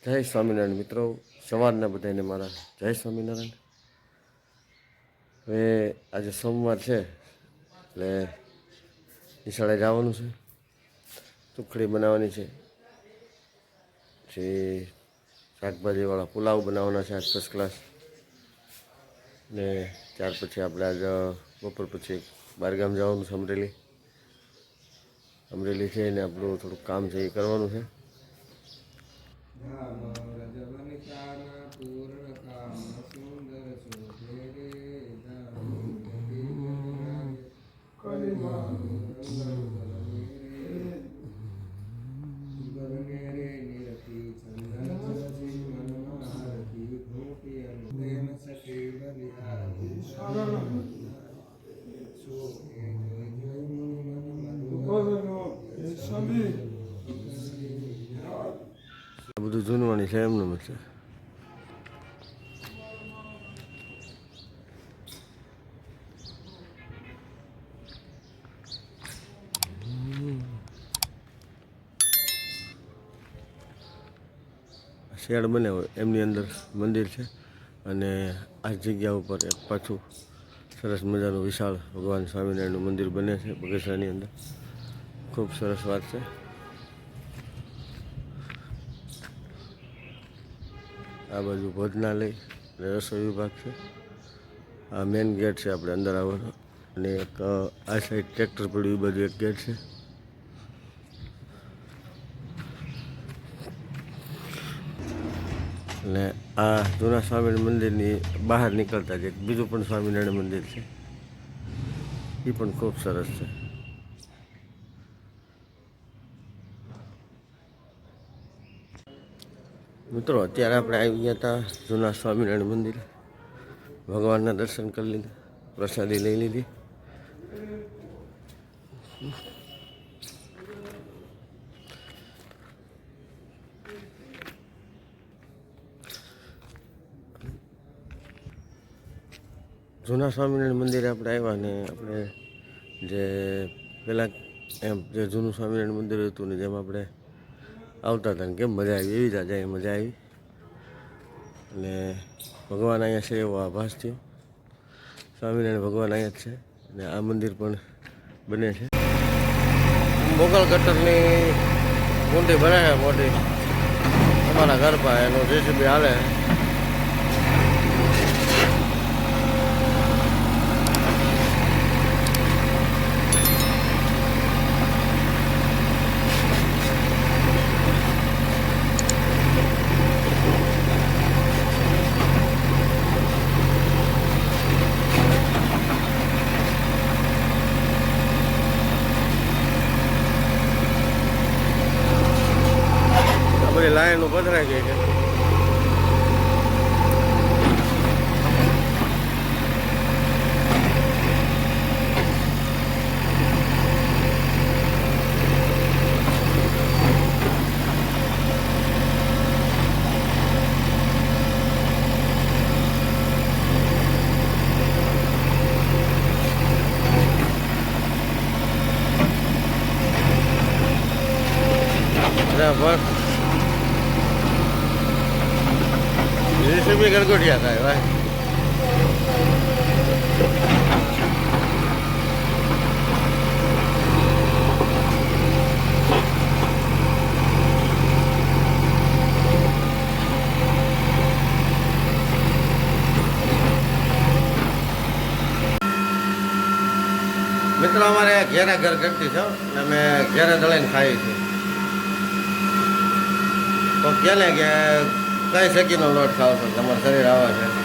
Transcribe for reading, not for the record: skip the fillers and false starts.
જય સ્વામિનારાયણ મિત્રો, સવારના બધાને મારા જય સ્વામિનારાયણ. હવે આજે સોમવાર છે એટલે નિશાળે જવાનું છે. સુખડી બનાવવાની છે, પછી શાકભાજીવાળા પુલાવ બનાવવાના છે આજ ફર્સ્ટ ક્લાસ. ને ત્યાર પછી આપણે આજ બપોર પછી બહારગામ જવાનું છે, અમરેલી છે ને આપણું થોડુંક કામ છે એ કરવાનું છે. આ બધું જૂનવાણી છે એમનું છે. શેડ બને હોય એમની અંદર મંદિર છે અને આ જગ્યા ઉપર એક પાછું સરસ મજાનું વિશાળ ભગવાન સ્વામિનારાયણનું મંદિર બને છે બગીચાની અંદર. ખૂબ સરસ વાત છે. આ બાજુ ભોજનાલય અને રસોઈ વિભાગ છે. આ મેઇન ગેટ છે આપણે અંદર આવવાનો, અને એક આ સાઈડ ટ્રેક્ટર પડ્યું એ બાજુ એક ગેટ છે. અને આ જૂના સ્વામિનારાયણ મંદિરની બહાર નીકળતા જ એક બીજું પણ સ્વામિનારાયણ મંદિર છે, એ પણ ખૂબ સરસ છે. મિત્રો અત્યારે આપણે આવી ગયા હતા જૂના સ્વામિનારાયણ મંદિર. ભગવાનના દર્શન કરી લીધા, પ્રસાદી લઈ લીધી. જૂના સ્વામિનારાયણ મંદિરે આપણે આવ્યા ને આપણે જે પહેલાં એમ જે જૂનું સ્વામિનારાયણ મંદિર હતું ને જેમ આપણે આવતા હતા ને કેમ મજા આવી, એવી જ આજે મજા આવી. અને ભગવાન અહીંયા છે એવો આભાસ થયો. સ્વામિનારાયણ ભગવાન અહીંયા જ છે અને આ મંદિર પણ બને છે. મોગલ ગટરની કુંડી બનાવે મોટી અમારા ઘર પાસે, એનો જેસીબી હાલે. બધી લાઈનો પધરાઈ ગઈ છે. બસ જેસીબી ગરગોટિયા થાય ભાઈ. મિત્રો અમારે ઘેરા ઘર ઘટતી છે અને અમે ઘેરે દળીને ખાઈએ છીએ. તો કે ને કે કઈ શેકીનો લોટ ખાવ છો, તમારું શરીર આવા છે.